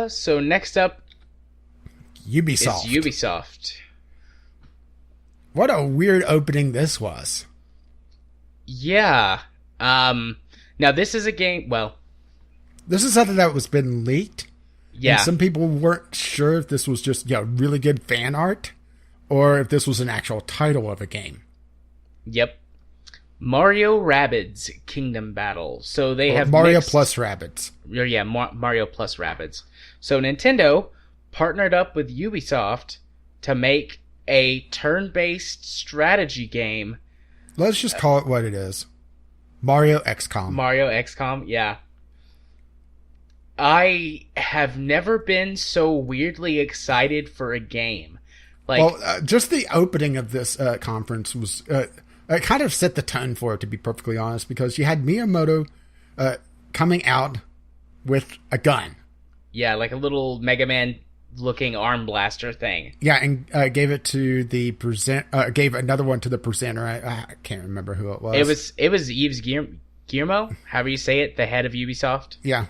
So next up Ubisoft. is Ubisoft. What a weird opening this was. Yeah. Now this is a game. Well, This is something that was been leaked. yeah. And some people weren't sure if this was just really good fan art or if this was an actual title of a game. Yep. Mario Rabbids Kingdom Battle. So they have Mario mixed, plus Rabbids. Yeah, Mario plus Rabbids. So Nintendo partnered up with Ubisoft to make a turn-based strategy game. Let's just call it what it is. Mario XCOM. Mario XCOM, yeah. I have never been so weirdly excited for a game. Just the opening of this conference was... it kind of set the tone for it, to be perfectly honest, because you had Miyamoto coming out with a gun. Yeah, like a little Mega Man looking arm blaster thing. Yeah, and gave it to the gave another one to the presenter. I can't remember who it was. It was Yves Guillemot, however you say it, the head of Ubisoft. Yeah,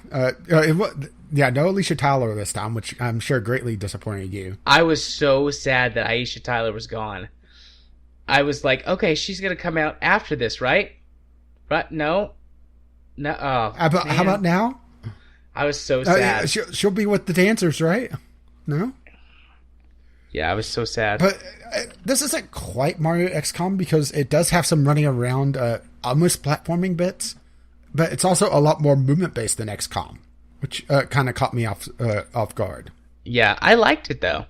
no Alicia Tyler this time, which I'm sure greatly disappointed you. I was so sad that Aisha Tyler was gone. I was like, okay, she's gonna come out after this, right? But no. Oh, how about now? I was so sad. She'll be with the dancers, right? No? Yeah, I was so sad. But this isn't quite Mario XCOM because it does have some running around, almost platforming bits, but it's also a lot more movement-based than XCOM, which kind of caught me off guard. Yeah, I liked it, though.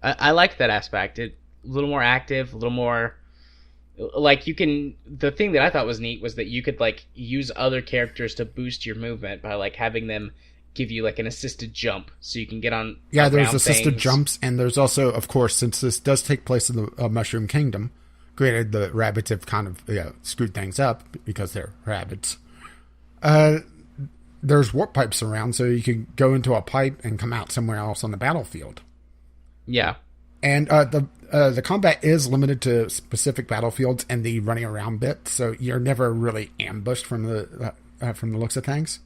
I liked that aspect. A little more active, a little more... Like, you can... The thing that I thought was neat was that you could, like, use other characters to boost your movement by, like, having them give you, like, an assisted jump so you can get on... Yeah, there's assisted jumps, and there's also, of course, since this does take place in the Mushroom Kingdom, granted the rabbits have kind of screwed things up because they're rabbits, there's warp pipes around, so you can go into a pipe and come out somewhere else on the battlefield. Yeah. And the combat is limited to specific battlefields and the running around bit, so you're never really ambushed from the looks of things.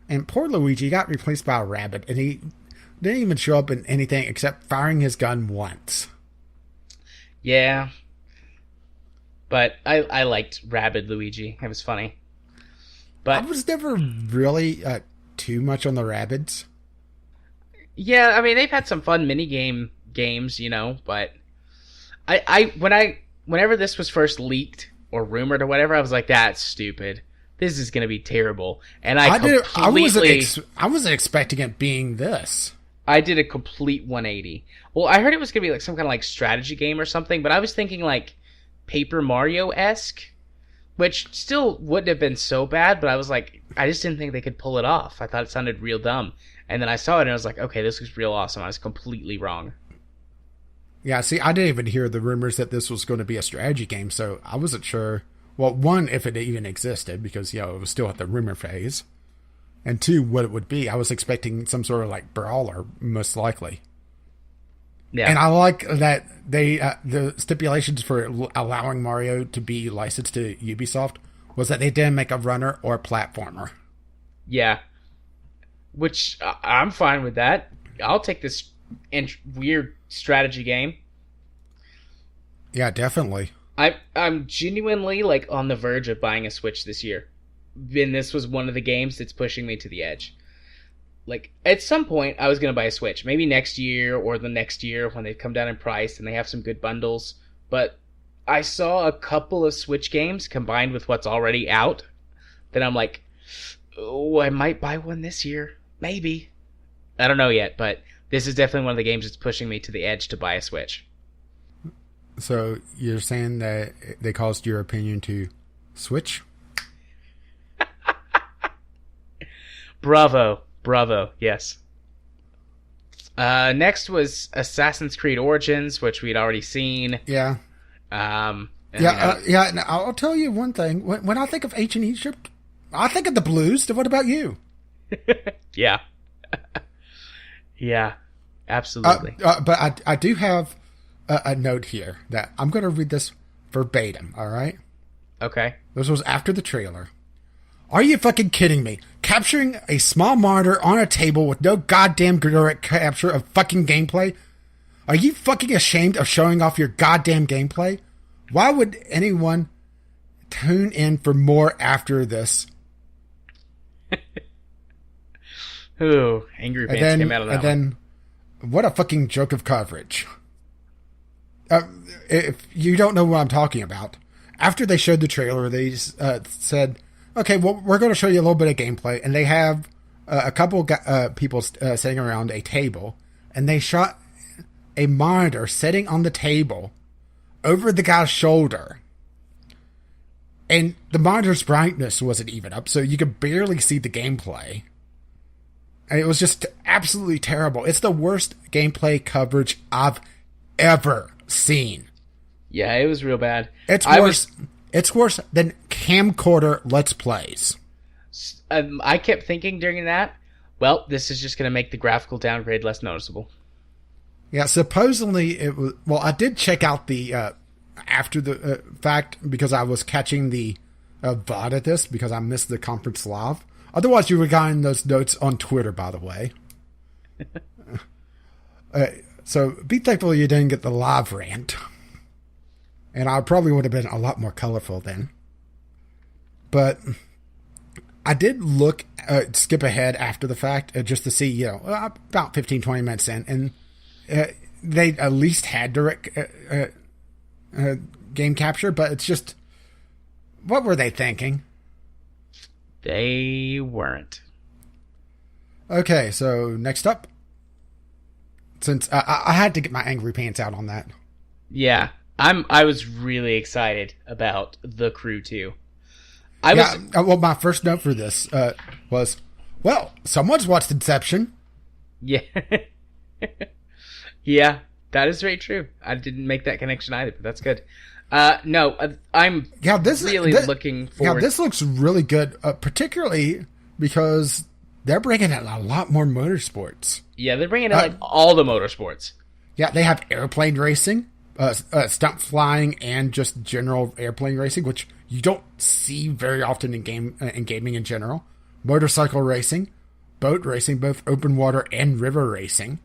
And poor Luigi got replaced by a rabbit, and he didn't even show up in anything except firing his gun once. Yeah. But I liked Rabid Luigi. It was funny. But I was never really too much on the rabbits. Yeah, I mean, they've had some fun games, you know, but whenever this was first leaked or rumored or whatever, I was like, that's stupid. This is going to be terrible. And I wasn't expecting it being this. I did a complete 180. Well, I heard it was going to be like some kind of like strategy game or something, but I was thinking like Paper Mario-esque, which still wouldn't have been so bad, but I was like, I just didn't think they could pull it off. I thought it sounded real dumb. And then I saw it and I was like, okay, this looks real awesome. I was completely wrong. Yeah, see, I didn't even hear the rumors that this was going to be a strategy game, so I wasn't sure. Well, one, if it even existed, because, it was still at the rumor phase. And two, what it would be. I was expecting some sort of, like, brawler, most likely. Yeah. And I like that the stipulations for allowing Mario to be licensed to Ubisoft was that they didn't make a runner or a platformer. Yeah. Which, I'm fine with that. I'll take this weird strategy game. Yeah, definitely. I'm genuinely like on the verge of buying a Switch this year. And this was one of the games that's pushing me to the edge. Like, at some point, I was going to buy a Switch. Maybe next year or the next year when they come down in price and they have some good bundles. But I saw a couple of Switch games combined with what's already out that I'm like, oh, I might buy one this year. Maybe. I don't know yet, but this is definitely one of the games that's pushing me to the edge to buy a Switch. So you're saying that they caused your opinion to switch? Bravo, yes. Next was Assassin's Creed Origins, which we'd already seen. Yeah. And I'll tell you one thing. When I think of ancient Egypt, I think of the blues. What about you? Yeah. Yeah, absolutely. But I do have a note here that I'm going to read this verbatim, all right? Okay. This was after the trailer. Are you fucking kidding me? capturing a small monitor on a table with no goddamn direct capture of fucking gameplay? Are you fucking ashamed of showing off your goddamn gameplay? Why would anyone tune in for more after this? Ooh, angry pants came out of that one. What a fucking joke of coverage. If you don't know what I'm talking about, after they showed the trailer, they said, okay, well, we're going to show you a little bit of gameplay. And they have a couple people sitting around a table, and they shot a monitor sitting on the table over the guy's shoulder. And the monitor's brightness wasn't even up, so you could barely see the gameplay. And it was just absolutely terrible. It's the worst gameplay coverage I've ever seen. Yeah, it was real bad. It's worse. It's worse than camcorder Let's Plays. I kept thinking during that, well, this is just going to make the graphical downgrade less noticeable. Yeah, supposedly it was... Well, I did check out the... after the fact, because I was catching the VOD at this, because I missed the conference live. Otherwise, you would have gotten those notes on Twitter, by the way. So be thankful you didn't get the live rant. And I probably would have been a lot more colorful then. But I did skip ahead after the fact, just to see, about 15, 20 minutes in. And they at least had direct game capture, but it's just... What were they thinking? They weren't. Okay, so next up. Since I had to get my angry pants out on that. Yeah, I was really excited about The Crew 2. Well, my first note for this was, well, someone's watched Inception. Yeah. Yeah, that is very true. I didn't make that connection either, but that's good. I'm really looking forward. Yeah, this looks really good, particularly because they're bringing in a lot more motorsports. Yeah, they're bringing in all the motorsports. Yeah, they have airplane racing, stunt flying, and just general airplane racing, which you don't see very often in gaming in general. Motorcycle racing, boat racing, both open water and river racing.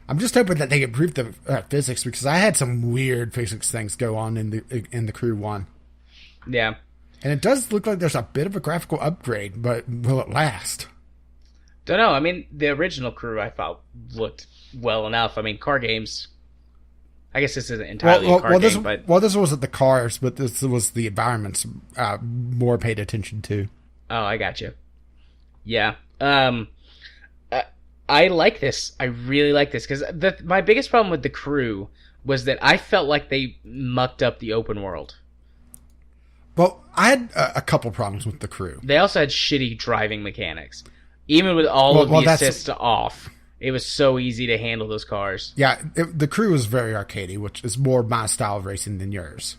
I'm just hoping that they improve the physics, because I had some weird physics things go on in the Crew 1. Yeah. And it does look like there's a bit of a graphical upgrade, but will it last? Don't know. I mean, the original Crew, I thought, looked well enough. I mean, car games... I guess this isn't entirely a car game, but... Well, this wasn't the cars, but this was the environments more paid attention to. Oh, I got you. Yeah. I like this. I really like this, because my biggest problem with The Crew was that I felt like they mucked up the open world. Well, I had a couple problems with The Crew. They also had shitty driving mechanics. Even with all of the assists off, it was so easy to handle those cars. Yeah, The Crew was very arcadey, which is more my style of racing than yours.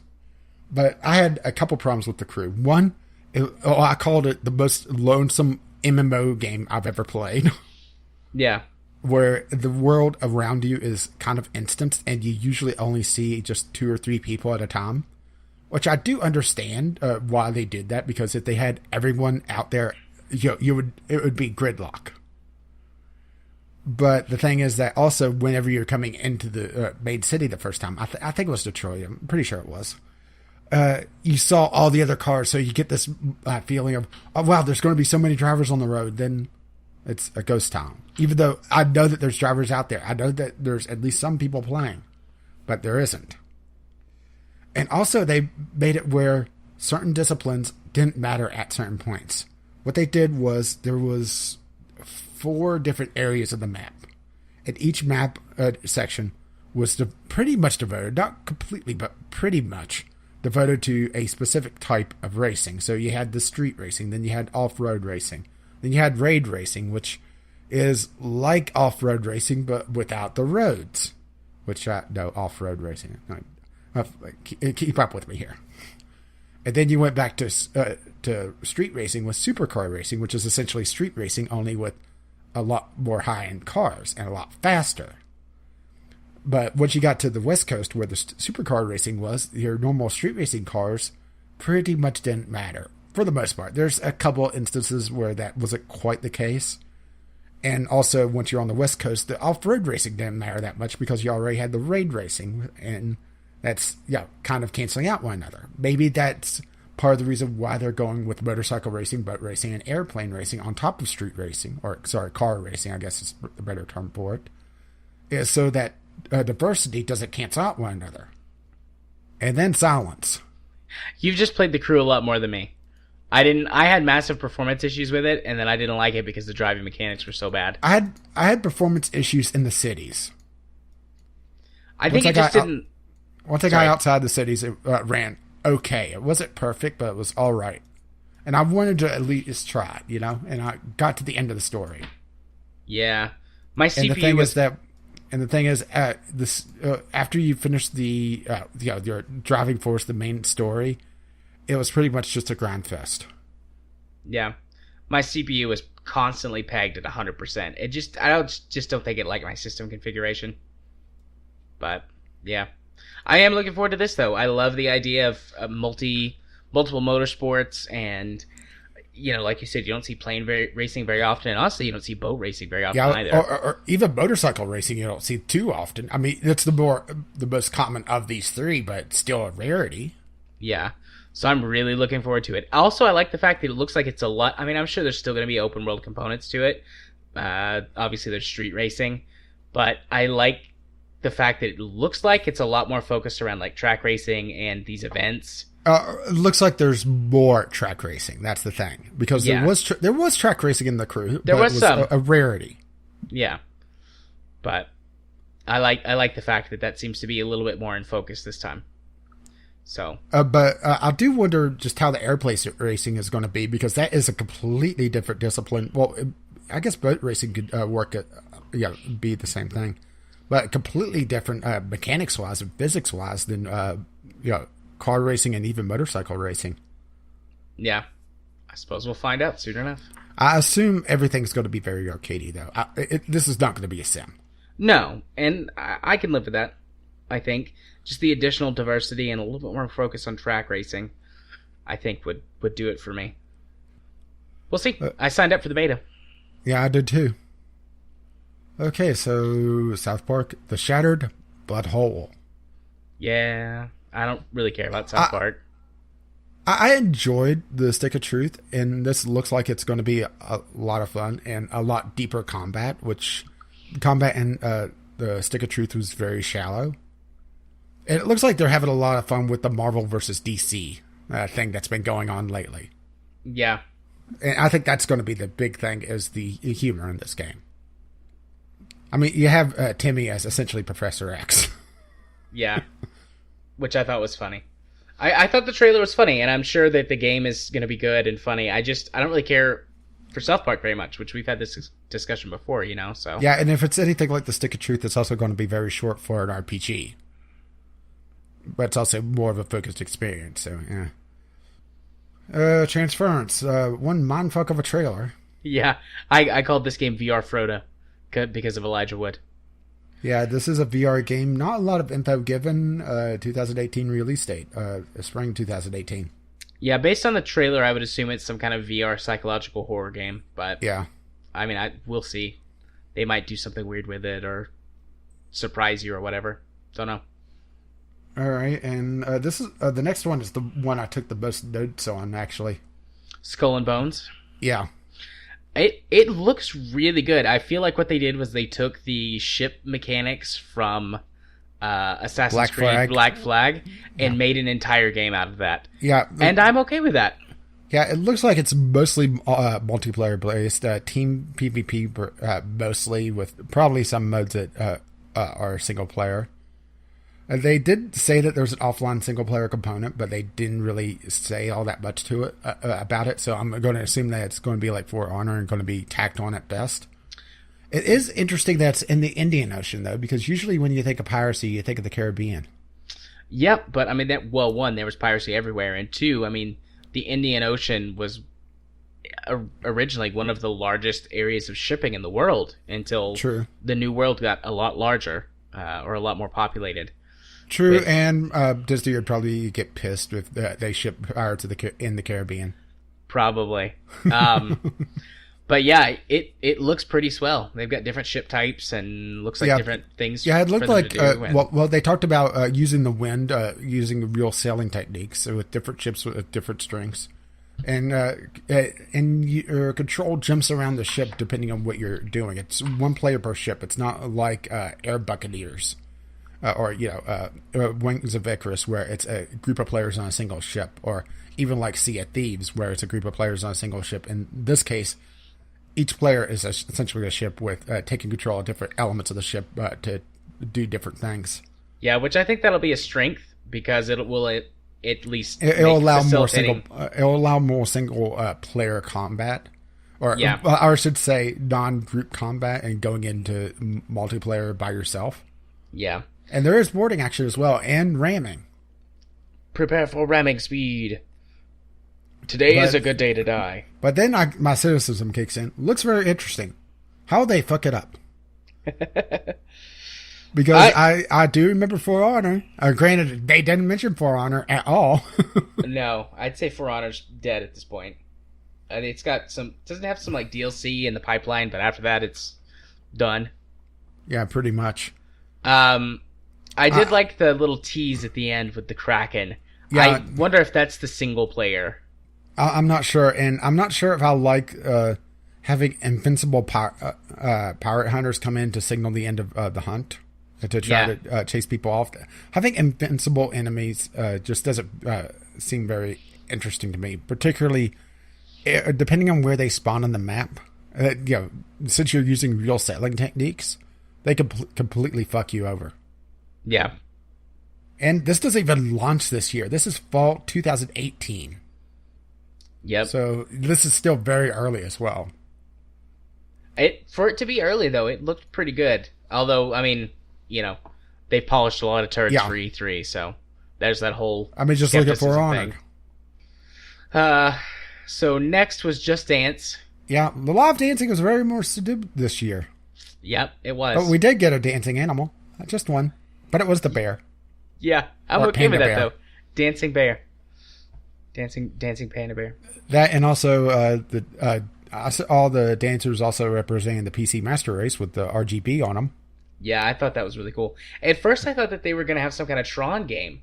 But I had a couple problems with The Crew. One, I called it the most lonesome MMO game I've ever played. Yeah. Where the world around you is kind of instanced, and you usually only see just 2 or 3 people at a time. Which I do understand why they did that, because if they had everyone out there, it would be gridlock. But the thing is that also, whenever you're coming into the main city the first time, I think it was Detroit, I'm pretty sure it was, you saw all the other cars, so you get this feeling of, oh wow, there's going to be so many drivers on the road, then it's a ghost town. Even though I know that there's drivers out there, I know that there's at least some people playing, but there isn't. And also, they made it where certain disciplines didn't matter at certain points. What they did was, there was 4 different areas of the map. And each map section was pretty much devoted, not completely, but pretty much devoted to a specific type of racing. So you had the street racing, then you had off-road racing. Then you had raid racing, which is like off-road racing, but without the roads. No, off-road racing. No, keep up with me here. And then you went back to street racing with supercar racing, which is essentially street racing, only with a lot more high-end cars and a lot faster. But once you got to the West Coast, where the supercar racing was, your normal street racing cars pretty much didn't matter. for the most part. There's a couple instances where that wasn't quite the case. And also, once you're on the West Coast, the off-road racing didn't matter that much because you already had the raid racing. And that's, kind of canceling out one another. Maybe that's part of the reason why they're going with motorcycle racing, boat racing, and airplane racing on top of street racing. Or, sorry, car racing, I guess is the better term for it. Is so that diversity doesn't cancel out one another. And then silence. You've just played the crew a lot more than me. I had massive performance issues with it, and then I didn't like it because the driving mechanics were so bad. I had performance issues in the cities. I think it just didn't... Once I got outside the cities, it ran okay. It wasn't perfect, but it was all right. And I wanted to at least try it, and I got to the end of the story. Yeah. My CPU and the thing is, after you finish the your driving force, the main story, it was pretty much just a grind fest. Yeah. My CPU was constantly pegged at 100%. I don't think it liked my system configuration. But, yeah. I am looking forward to this, though. I love the idea of multiple motorsports, and, like you said, you don't see plane racing very often, and honestly, you don't see boat racing very often either. Or even motorcycle racing, you don't see too often. I mean, it's the most common of these three, but still a rarity. Yeah. So I'm really looking forward to it. Also, I like the fact that it looks like it's a lot... I mean, I'm sure there's still going to be open world components to it. Obviously, there's street racing. But I like the fact that it looks like it's a lot more focused around like track racing and these events. It looks like there's more track racing. That's the thing. Because there was track racing in the crew. There was some. A rarity. Yeah. But I like the fact that seems to be a little bit more in focus this time. So, but I do wonder just how the airplane racing is going to be, because that is a completely different discipline. Well, I guess boat racing could be the same thing, but completely different mechanics wise and physics wise than car racing and even motorcycle racing. Yeah, I suppose we'll find out soon enough. I assume everything's going to be very arcadey though. This is not going to be a sim. No, and I can live with that. I think just the additional diversity and a little bit more focus on track racing, I think would do it for me. We'll see. I signed up for the beta. Yeah, I did too. Okay, so South Park, The Shattered Blood Hole. Yeah, I don't really care about South Park. I enjoyed the Stick of Truth, and this looks like it's going to be a lot of fun and a lot deeper combat, which combat in the Stick of Truth was very shallow. And it looks like they're having a lot of fun with the Marvel versus DC thing that's been going on lately. Yeah. And I think that's going to be the big thing, is the humor in this game. I mean, you have Timmy as essentially Professor X. Yeah. Which I thought was funny. I thought the trailer was funny, and I'm sure that the game is going to be good and funny. I don't really care for South Park very much, which we've had this discussion before, so. Yeah, and if it's anything like the Stick of Truth, it's also going to be very short for an RPG. But it's also more of a focused experience, so yeah. Transference. One mindfuck of a trailer. Yeah, I called this game VR Frodo because of Elijah Wood. Yeah, this is a VR game. Not a lot of info given. 2018 release date. Spring 2018. Yeah, based on the trailer, I would assume it's some kind of VR psychological horror game. But yeah, I mean, we'll see. They might do something weird with it or surprise you or whatever. Don't know. All right, and this is the next one is the one I took the most notes on, actually. Skull and Bones? Yeah. It looks really good. I feel like what they did was they took the ship mechanics from Assassin's Creed Black Flag and made an entire game out of that. Yeah. And I'm okay with that. Yeah, it looks like it's mostly multiplayer based, team PvP mostly, with probably some modes that are single player. They did say that there's an offline single-player component, but they didn't really say all that much to it about it, so I'm going to assume that it's going to be like For Honor and going to be tacked on at best. It is interesting that it's in the Indian Ocean, though, because usually when you think of piracy, you think of the Caribbean. Yep, but I mean, one, there was piracy everywhere, and two, I mean, the Indian Ocean was originally one of the largest areas of shipping in the world until the New World got a lot larger, or a lot more populated. True, and Disney would probably get pissed if they ship pirates in the Caribbean. Probably. But yeah, it looks pretty swell. They've got different ship types and looks like different things. Yeah, it looked for them like to do, well, they talked about using the wind, using real sailing techniques, so with different ships with different strengths, and your control jumps around the ship depending on what you're doing. It's one player per ship. It's not like Air Buccaneers or Wings of Icarus, where it's a group of players on a single ship, or even like Sea of Thieves, where it's a group of players on a single ship. In this case, each player is essentially a ship with taking control of different elements of the ship to do different things. Yeah, which I think that'll be a strength because it will at least it'll allow more single. It'll allow more single player combat, or I should say non-group combat, and going into multiplayer by yourself. Yeah, and there is boarding action as well, and ramming. Prepare for ramming speed. Today is a good day to die. But then my cynicism kicks in. Looks very interesting. How they fuck it up? Because I do remember For Honor. Granted, they didn't mention For Honor at all. No, I'd say For Honor's dead at this point. It's got doesn't have some like DLC in the pipeline, but after that, it's done. Yeah, pretty much. I did like the little tease at the end with the Kraken. Yeah, I wonder if that's the single player. I'm not sure, and I'm not sure if I like having invincible pirate hunters come in to signal the end of the hunt, to try to chase people off. Having invincible enemies just doesn't seem very interesting to me, particularly depending on where they spawn on the map. Since you're using real sailing techniques, they could completely fuck you over. Yeah. And this doesn't even launch this year. This is fall 2018. Yep. So this is still very early as well. For it to be early, though, it looked pretty good. Although, I mean, they polished a lot of turrets for E3, so there's that whole. I mean, just look at For Honor. So next was Just Dance. Yeah, the live dancing was very more subdued this year. Yep, it was. But we did get a dancing animal, just one, but it was the bear. Yeah, I'm okay with that though. Dancing bear. Dancing panda bear. That, and also all the dancers also representing the PC Master Race with the RGB on them. Yeah, I thought that was really cool. At first, I thought that they were going to have some kind of Tron game,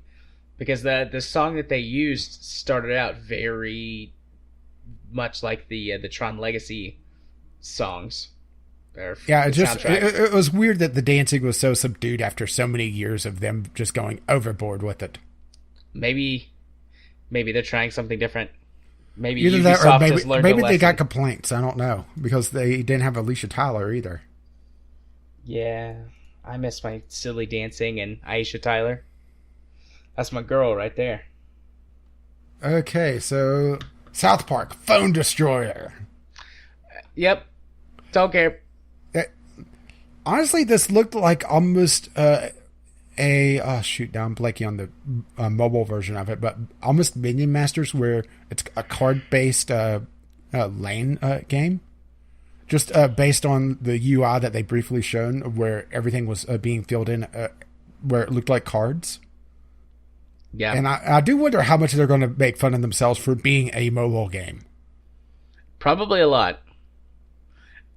because the song that they used started out very much like the Tron Legacy songs. Yeah, it was weird that the dancing was so subdued after so many years of them just going overboard with it. Maybe they're trying something different. Maybe either Ubisoft that, or has learned maybe a lesson. They got complaints. I don't know, because they didn't have Alicia Tyler either. Yeah, I miss my silly dancing and Aisha Tyler. That's my girl right there. Okay, so South Park Phone Destroyer. Yep, don't care. Honestly, this looked like almost now I'm blanking on the mobile version of it, but almost Minion Masters, where it's a card-based lane game, just based on the UI that they briefly shown, where everything was being filled in, where it looked like cards. Yeah, and I do wonder how much they're going to make fun of themselves for being a mobile game. Probably a lot.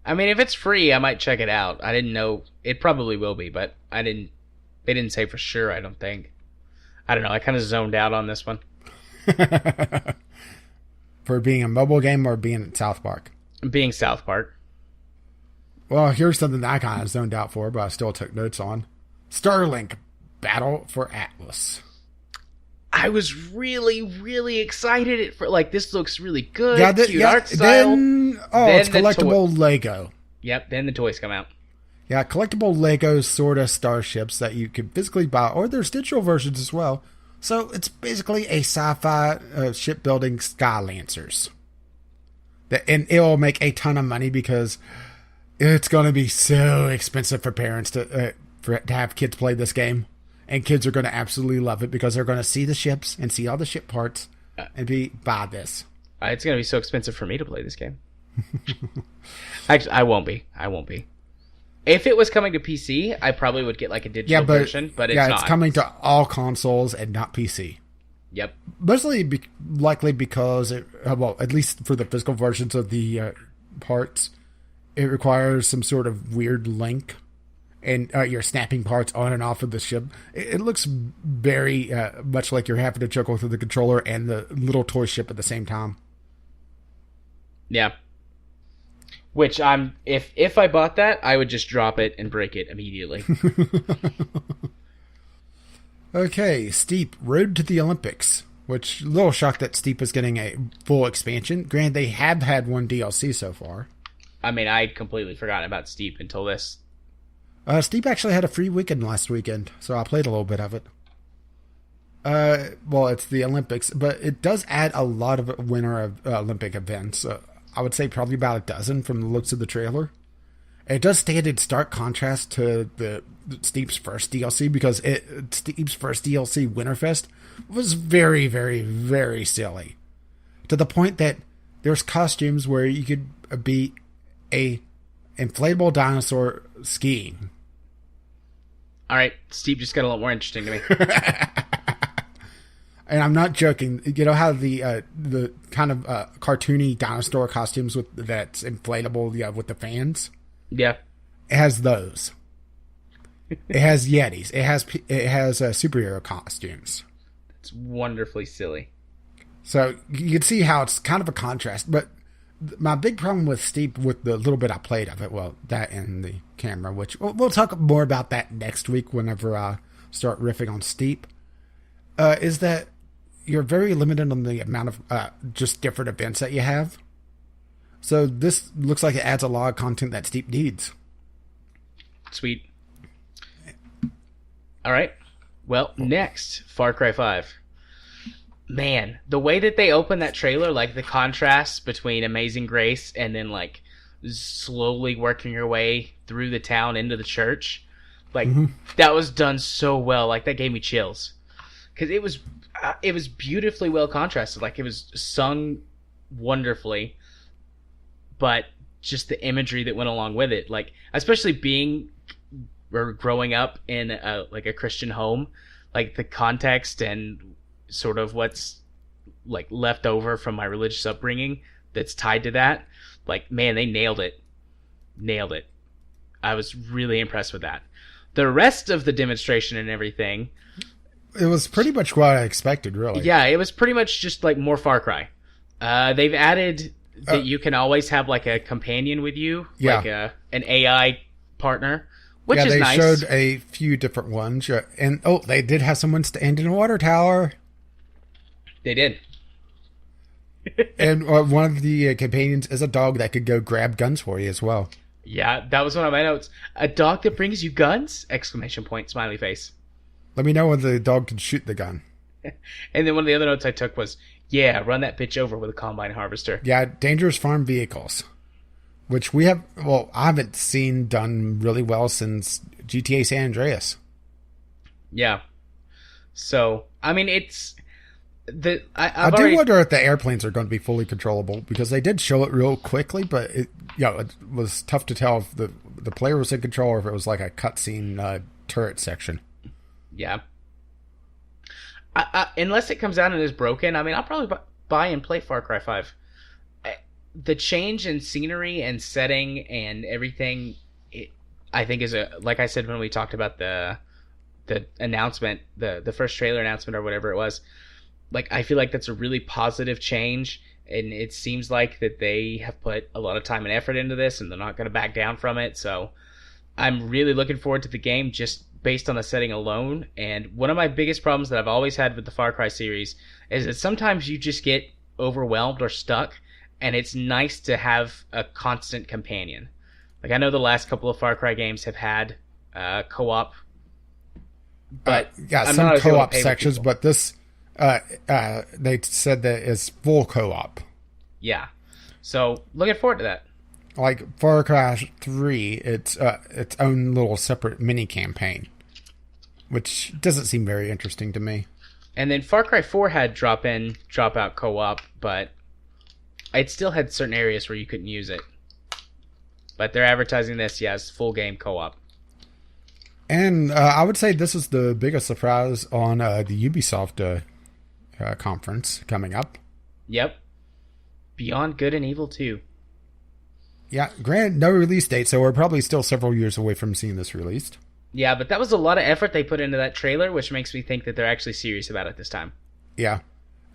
I mean, if it's free, I might check it out. I didn't know. It probably will be, but they didn't say for sure, I don't think. I don't know. I kind of zoned out on this one. For being a mobile game or being in South Park? Being South Park. Well, here's something that I kind of zoned out for, but I still took notes on. Starlink Battle for Atlas. I was really, really excited for this looks really good. Yeah, cute art style. Then it's collectible Lego. Yep, then the toys come out. Yeah, collectible Lego sort of starships that you can physically buy, or there's digital versions as well. So it's basically a sci-fi shipbuilding Sky Lancers. And it'll make a ton of money because it's going to be so expensive for parents to have kids play this game. And kids are going to absolutely love it because they're going to see the ships and see all the ship parts and buy this. It's going to be so expensive for me to play this game. Actually, I won't be. If it was coming to PC, I probably would get a digital version, but it's not. It's coming to all consoles and not PC. Yep. Mostly likely because well, at least for the physical versions of the parts, it requires some sort of weird link, and you're snapping parts on and off of the ship. It looks very much like you're having to juggle through the controller and the little toy ship at the same time. Yeah. Which if I bought that, I would just drop it and break it immediately. Okay, Steep Road to the Olympics. Which, a little shocked that Steep is getting a full expansion. Granted, they have had one DLC so far. I mean, I'd completely forgotten about Steep until this. Steep actually had a free weekend last weekend, so I played a little bit of it. Well, it's the Olympics, but it does add a lot of winter Olympic events. I would say probably about a dozen from the looks of the trailer. It does stand in stark contrast to the Steep's first DLC, because Steep's first DLC, Winterfest, was very, very, very silly. To the point that there's costumes where you could be a inflatable dinosaur skiing. All right, Steep just got a lot more interesting to me. And I'm not joking. You know how the kind of cartoony dinosaur costumes that's inflatable, with the fans? Yeah. It has those. It has Yetis. It has superhero costumes. It's wonderfully silly. So you can see how it's kind of a contrast. But my big problem with Steep, with the little bit I played of it, well, that and the camera, which we'll talk more about that next week whenever I start riffing on Steep, is that you're very limited on the amount of just different events that you have. So this looks like it adds a lot of content that Steep needs. Sweet. All right. Well, next, Far Cry 5. Man, the way that they open that trailer, like the contrast between Amazing Grace and then like slowly working your way through the town into the church, like that was done so well. Like that gave me chills, because it was beautifully well contrasted. Like it was sung wonderfully, but just the imagery that went along with it, like especially being or growing up in a Christian home, like the context and sort of what's like left over from my religious upbringing that's tied to that. Like, man, they nailed it. I was really impressed with that. The rest of the demonstration and everything, it was pretty much what I expected, really. Yeah, it was pretty much just like more Far Cry. They've added that you can always have like a companion with you, like an AI partner, which is nice. Yeah, they showed a few different ones, and they did have someone stand in a water tower. They did. And one of the companions is a dog that could go grab guns for you as well. Yeah, that was one of my notes. A dog that brings you guns? Exclamation point, smiley face. Let me know when the dog can shoot the gun. And then one of the other notes I took was, yeah, run that bitch over with a combine harvester. Yeah, dangerous farm vehicles. Which I haven't seen done really well since GTA San Andreas. Yeah. So, I mean, it's... I do wonder if the airplanes are going to be fully controllable, because they did show it real quickly, but it was tough to tell if the player was in control or if it was like a cutscene turret section. Yeah. Unless it comes out and is broken, I mean, I'll probably buy and play Far Cry 5. The change in scenery and setting and everything, I think is like I said when we talked about the announcement, the first trailer announcement or whatever it was. Like, I feel like that's a really positive change, and it seems like that they have put a lot of time and effort into this, and they're not going to back down from it. So I'm really looking forward to the game just based on the setting alone. And one of my biggest problems that I've always had with the Far Cry series is that sometimes you just get overwhelmed or stuck, and it's nice to have a constant companion. Like, I know the last couple of Far Cry games have had co-op, but some co-op sections, but this... they said that it's full co-op. Yeah. So, looking forward to that. Like Far Cry 3, it's its own little separate mini campaign, which doesn't seem very interesting to me. And then Far Cry 4 had drop in, drop out co-op, but it still had certain areas where you couldn't use it. But they're advertising this, yes, full game co-op. And I would say this is the biggest surprise on the Ubisoft conference coming up. Yep. Beyond Good and Evil 2. Yeah, granted, no release date, so we're probably still several years away from seeing this released. Yeah, but that was a lot of effort they put into that trailer, which makes me think that they're actually serious about it this time. Yeah.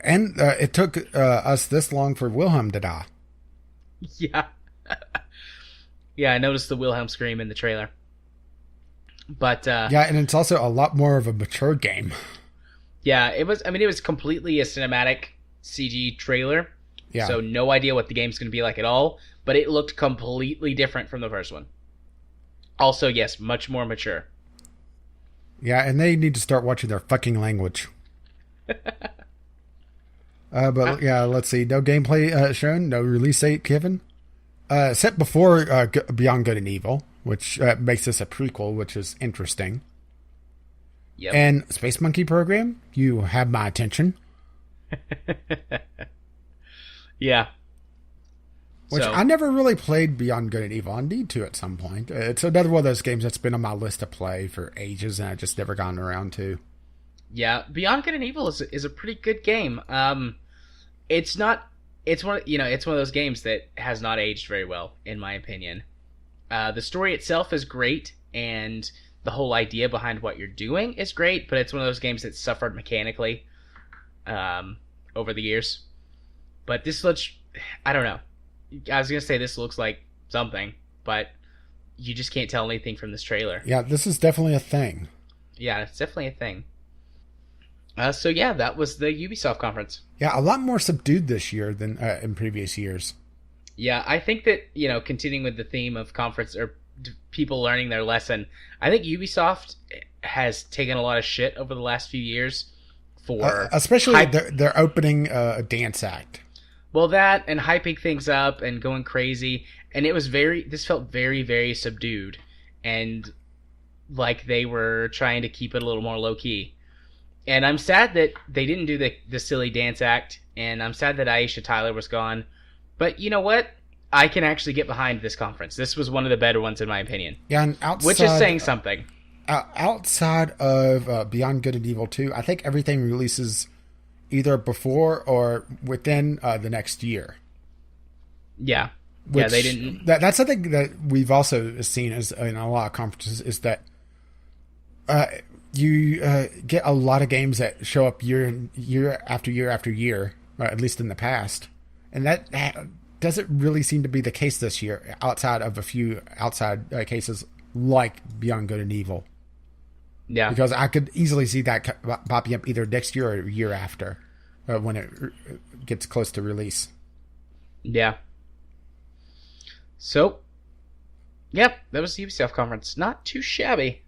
And it took us this long for Wilhelm to die. Yeah. Yeah, I noticed the Wilhelm scream in the trailer. But yeah, and it's also a lot more of a mature game. Yeah, it was completely a cinematic CG trailer. Yeah. So no idea what the game's going to be like at all, but it looked completely different from the first one. Also, yes, much more mature. Yeah, and they need to start watching their fucking language. But yeah, let's see. No gameplay shown, no release date given. Set before Beyond Good and Evil, which makes this a prequel, which is interesting. Yep. And Space Monkey Program, you have my attention. Yeah. Which I never really played Beyond Good and Evil. I need to at some point. It's another one of those games that's been on my list to play for ages, and I just never gotten around to. Yeah, Beyond Good and Evil is a pretty good game. It's not. It's one. It's one of those games that has not aged very well, in my opinion. The story itself is great, and the whole idea behind what you're doing is great, but it's one of those games that suffered mechanically over the years. But this looks, I don't know. I was going to say this looks like something, but you just can't tell anything from this trailer. Yeah, this is definitely a thing. Yeah, it's definitely a thing. So yeah, that was the Ubisoft conference. Yeah, a lot more subdued this year than in previous years. Yeah, I think that, continuing with the theme of conference or people learning their lesson, I think Ubisoft has taken a lot of shit over the last few years for... especially their opening dance act. Well, that and hyping things up and going crazy. And this felt very, very subdued. And like they were trying to keep it a little more low-key. And I'm sad that they didn't do the silly dance act. And I'm sad that Aisha Tyler was gone. But you know what? I can actually get behind this conference. This was one of the better ones in my opinion. Yeah, and outside, which is saying something. Outside of Beyond Good and Evil 2, I think everything releases either before or within the next year. Yeah. Which, yeah, they didn't... That's something that we've also seen in a lot of conferences, is that you get a lot of games that show up year after year after year, at least in the past. And that doesn't really seem to be the case this year, outside of a few outside cases like Beyond Good and Evil. Yeah. Because I could easily see that popping up either next year or year after when it gets close to release. Yeah. So, yep, that was the Ubisoft conference. Not too shabby.